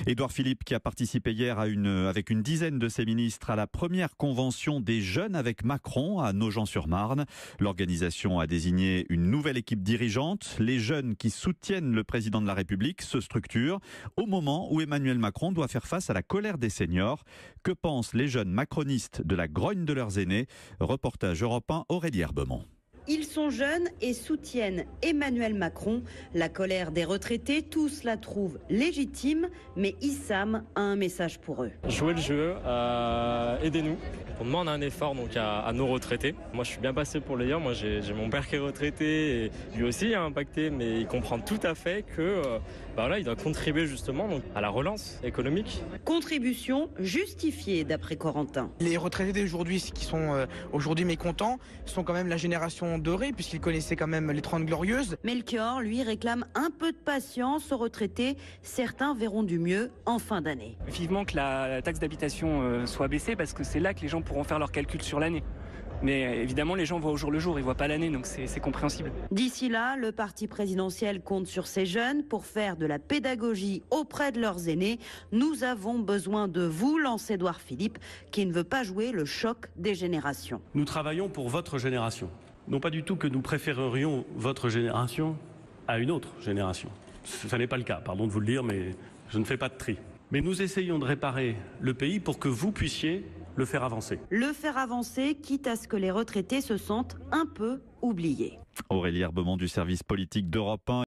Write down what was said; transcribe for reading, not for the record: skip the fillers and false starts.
Édouard Philippe qui a participé hier avec une dizaine de ses ministres à la première convention des jeunes avec Macron à Nogent-sur-Marne. L'organisation a désigné une nouvelle équipe dirigeante. Les jeunes qui soutiennent le président de la République se structurent au moment où Emmanuel Macron doit faire face à la colère des seniors. Que pensent les jeunes macronistes de la grogne de leurs aînés? Reportage Europe 1, Aurélie Herbemont. Ils sont jeunes et soutiennent Emmanuel Macron. La colère des retraités, tous la trouvent légitime, mais Issam a un message pour eux. Jouez le jeu, aidez-nous. On demande un effort donc à nos retraités. Moi je suis bien passé pour le dire, moi j'ai mon père qui est retraité et lui aussi a impacté, mais il comprend tout à fait que il doit contribuer justement donc, à la relance économique. Contribution justifiée d'après Corentin. Les retraités d'aujourd'hui qui sont aujourd'hui mécontents sont quand même la génération dorée puisqu'ils connaissaient quand même les 30 Glorieuses. Melchior, lui, réclame un peu de patience aux retraités. Certains verront du mieux en fin d'année. Vivement que la taxe d'habitation soit baissée parce que c'est là que les gens pourront faire leurs calculs sur l'année. Mais évidemment, les gens voient au jour le jour, ils voient pas l'année, donc c'est compréhensible. D'ici là, le parti présidentiel compte sur ces jeunes pour faire de la pédagogie auprès de leurs aînés. Nous avons besoin de vous, lance Édouard Philippe, qui ne veut pas jouer le choc des générations. Nous travaillons pour votre génération. Non pas du tout que nous préférerions votre génération à une autre génération. Ce n'est pas le cas, pardon de vous le dire, mais je ne fais pas de tri. Mais nous essayons de réparer le pays pour que vous puissiez le faire avancer. Le faire avancer, quitte à ce que les retraités se sentent un peu oubliés. Aurélie Herbemont du service politique d'Europe 1.